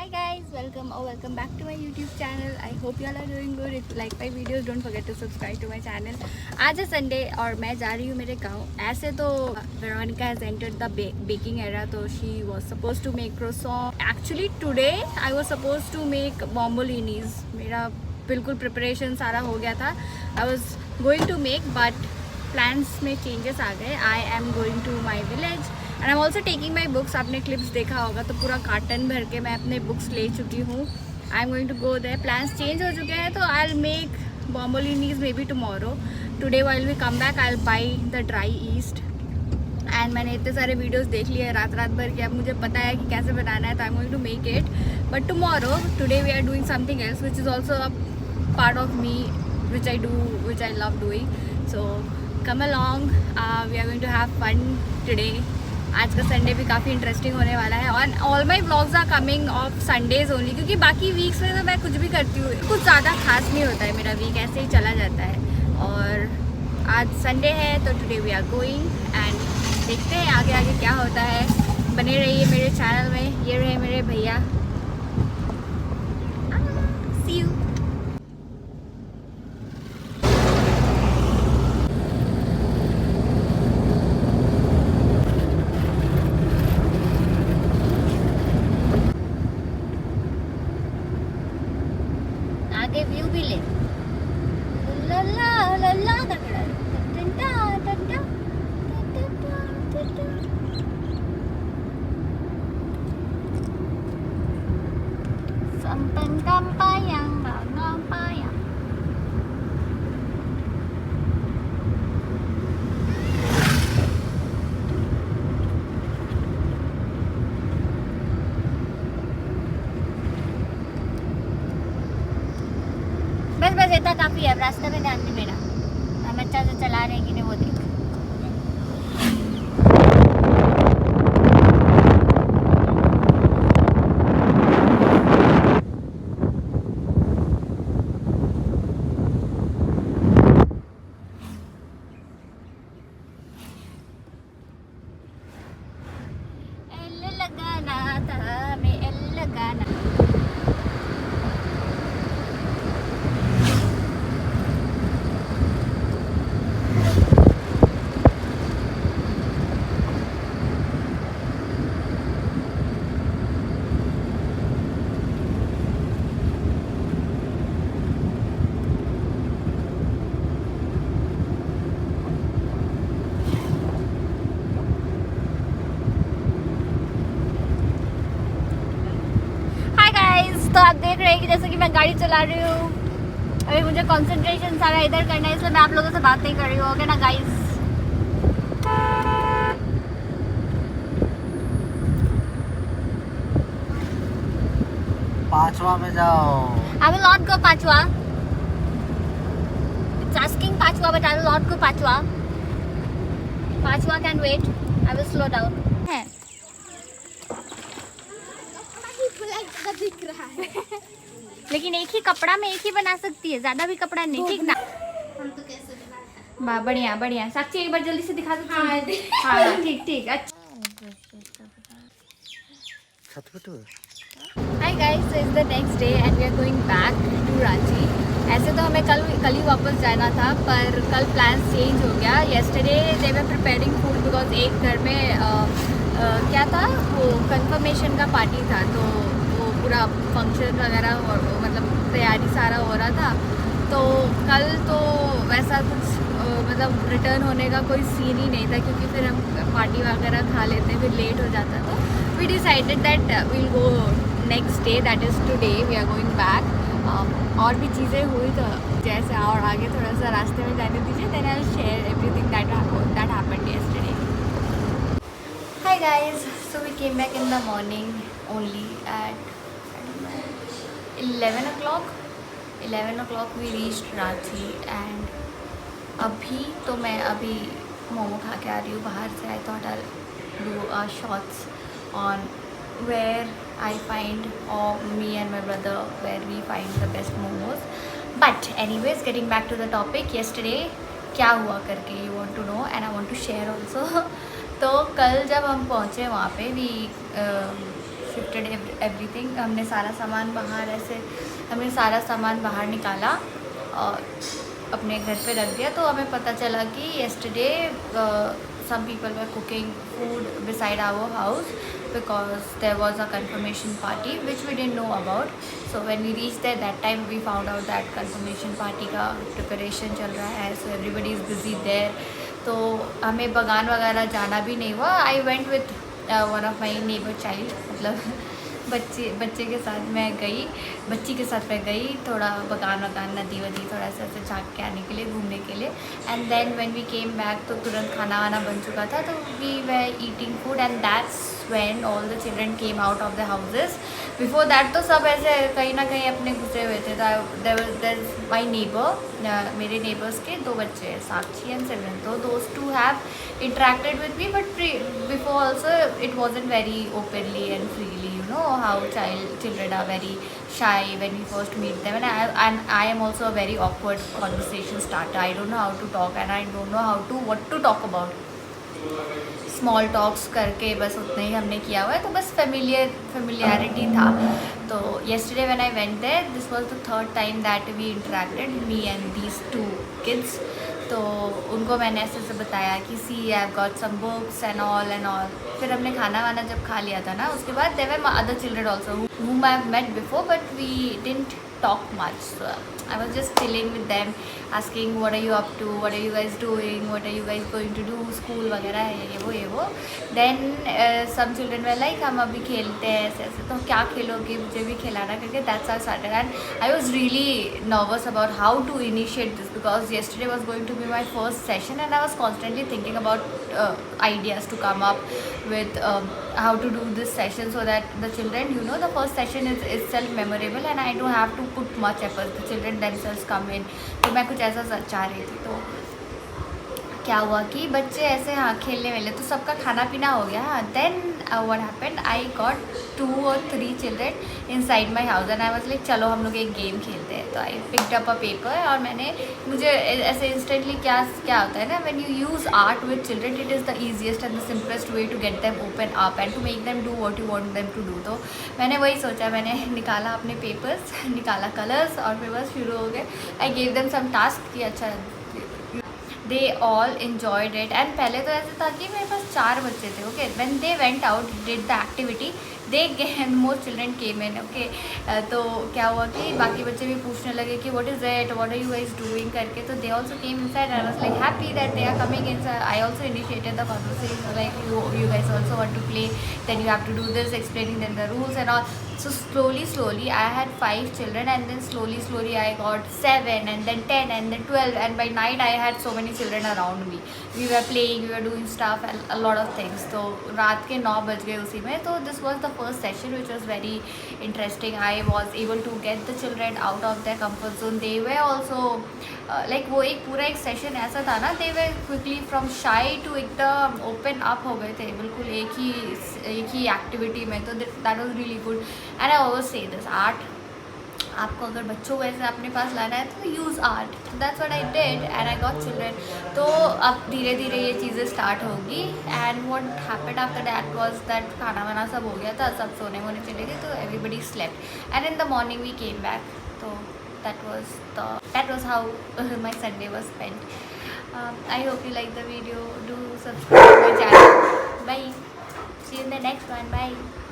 Hi guys, welcome back to my YouTube channel. I hope you all are doing good. If you like my videos, don't forget to subscribe to my channel. आज है Sunday और मैं जा रही हूँ मेरे गाँव. ऐसे तो Veronica has entered the baking era, तो she was supposed to make croissant. Actually today I was supposed to make bombolinis. मेरा बिल्कुल preparation सारा हो गया था. I was going to make but plans में changes आ गए. I am going to my village. And I am also taking my books. आपने clips देखा होगा तो पूरा कार्टन भर के मैं अपने बुक्स ले चुकी हूँ. I am going to go there. Plans change हो चुके हैं तो I will make bombolonis maybe tomorrow. Today while we come back I will buy the dry yeast. And मैंने इतने सारे वीडियोस देख लिए रात भर के. अब मुझे पता है कि कैसे बनाना है तो I am going to make it. But tomorrow today we are doing something else which is also a part of me which I love doing. So come along. We are going to have fun today. आज का Sunday भी काफ़ी interesting होने वाला है. और all my vlogs are coming of Sundays only, क्योंकि बाकी वीक्स में तो मैं कुछ भी करती हूँ. कुछ ज़्यादा खास नहीं होता है मेरा वीक, ऐसे ही चला जाता है. और आज संडे है तो टुडे वी आर गोइंग एंड देखते हैं आगे आगे क्या होता है. बने रहिए मेरे चैनल में. ये रहे मेरे भैया. सी यू. आगे व्यू भी ले. ला ला ला ला टंटा टंटा टंटा टंटा. Sampan kampayang bangampayang. बस इतना काफ़ी है. अब रास्ते में ध्यान नहीं मेरा. हम अच्छा से चला रहे हैं कि नहीं वो देख. एल लगाना था मैं एल लगाना. तो आप देख रहे हैं कि जैसे कि मैं गाड़ी चला रही हूँ. अभी मुझे कंसंट्रेशन सारा इधर करना है, इसलिए मैं आप लोगों से बात नहीं कर रही हूँ. ओके ना गाइस. पांचवा में जाओ. आई विल नॉट गो पांचवा. इट्स आस्किंग पांचवा but I will not go पांचवा. पांचवा can wait. I will slow down. है दिख रहा है. लेकिन एक ही कपड़ा में एक ही बना सकती है, ज्यादा भी कपड़ा नहीं. ठीक ना. हम तो कैसे बनाते हैं. बढ़िया बढ़िया. साक्षी एक बार जल्दी से दिखा दो. हाँ ठीक ठीक. अच्छा. Hi guys, so it's the next day and we are going back to Ranchi. ऐसे तो हमें कल ही वापस जाना था, पर कल प्लान चेंज हो गया. Yesterday they were preparing food because एक घर में क्या था वो कंफर्मेशन का पार्टी था, तो वो पूरा फंक्शन वगैरह मतलब तैयारी सारा हो रहा था. तो कल तो वैसा कुछ मतलब रिटर्न होने का कोई सीन ही नहीं था, क्योंकि फिर हम पार्टी वगैरह खा लेते फिर लेट हो जाता. तो we decided that we'll go next day, that is today we are going back. और भी चीज़ें हुई तो जैसे और आगे थोड़ा सा रास्ते में जाने दीजिए. Then I will share everything that happened yesterday. Hi guys, so we came back in the morning only at 11 o'clock. 11 o'clock we reached Ranchi and अभी तो मैं मोमो खा के आ रही हूँ बाहर से. I thought I'll do shots on where I find, or me and my brother, where we find the best momos. But anyways, getting back to the topic, yesterday क्या हुआ करके you want to know and I want to share also. तो कल जब हम पहुँचे वहाँ पे वी शिफ्टेड एवरीथिंग। हमने सारा सामान बाहर निकाला और अपने घर पे रख दिया। तो हमें पता चला कि yesterday some people were cooking food beside our house because there was a confirmation party which we didn't know about. So when we reached there, that time we found out that confirmation party का preparation चल रहा है, so everybody is busy there. तो हमें बगान वगैरह जाना भी नहीं हुआ। I went with one of my neighbor child, मतलब बच्चे के साथ मैं गई, बच्ची के साथ मैं गई थोड़ा बगान नदी वदी थोड़ा सा ऐसे झाँक के आने के लिए, घूमने के लिए। And then when we came back तो तुरंत खाना वाना बन चुका था, तो we were eating food and that's when all the children came out of the houses. Before that तो सब ऐसे कहीं ना कहीं अपने घुसे हुए थे। देयर माई नेबर, मेरे नेबर्स के 2 बच्चे हैं, साक्षी एंड सिमरन। तो those two have interacted with me, but before also it wasn't very openly and freely, you know how children are very shy when you first meet them, and I am also a very awkward conversation starter. I don't know how to talk and I don't know what to talk about. Small talks करके बस उतना ही हमने किया हुआ है, तो बस familiarity था। तो yesterday when I went there, this was the 3rd time that we interacted, me and these 2 kids. तो उनको मैंने ऐसे से बताया कि see I have got some books and all. फिर हमने खाना वाना जब खा लिया था ना, उसके बाद there were other children also whom I have met before, but we didn't talk much. So I was just chilling with them, asking what are you up to, what are you guys doing, what are you guys going to do, school वगैरह है ये वो। Then some children were like हम अभी खेलते हैं ऐसे, तो क्या खेलोगे, मुझे भी खिलाना करके। That's how I started, and I was really nervous about how to initiate this because yesterday was going to be my first session and I was constantly thinking about ideas to come up with how to do this session so that the children, the first session is itself memorable and I don't have to put much effort, the children themselves come in। तो मैं कुछ ऐसा चाह रही थी। तो क्या हुआ कि बच्चे ऐसे खेलने वाले, तो सबका खाना पीना हो गया। Then what happened, I got 2 or 3 children inside my house and I was like चलो हम लोग एक गेम खेलते हैं। तो I picked up a paper और मुझे ऐसे इंस्टेंटली क्या होता है ना, when you use art with children, it is the easiest and the simplest way to get them open up and to make them do what you want them to do. तो मैंने वही सोचा, मैंने निकाला अपने पेपर्स, निकाला colours और फिर बस शुरू हो गए। I gave them some task कि अच्छा, they all enjoyed it. And पहले तो ऐसे था कि मेरे पास 4 बच्चे थे, okay. When they went out, did the activity, they more children came in, okay. तो क्या हुआ कि बाकी बच्चे भी पूछने लगे कि what is it, what are you guys doing करके। तो they also came inside, I was like happy that they are coming inside. I also initiated the conversation like you guys also want to play, then you have to do this, explaining them the rules and all. So slowly I had 5 children and then slowly I got 7 and then 10 and then 12 and by night I had so many children around me. We were playing, we were doing stuff and a lot of things. तो रात के 9 बज गए उसी में। तो this was the first session which was very interesting. I was able to get the children out of their comfort zone. They were also like वो एक पूरा एक सेशन ऐसा था ना, they were quickly from shy to एकदम open up हो गए थे बिल्कुल एक ही एक्टिविटी में। तो that was really good and I always say this, art, आपको अगर बच्चों को ऐसे अपने पास लाना है तो use art. That's what I did and I got children. तो अब धीरे धीरे ये चीज़ें स्टार्ट होगी। And what happened after that was that खाना वाना सब हो गया था, सब सोने वोने चले गए, तो everybody slept and in the morning we came back. तो that was how my Sunday was spent. I hope you like the video. Do subscribe to my channel. Bye. See you in the next one. Bye.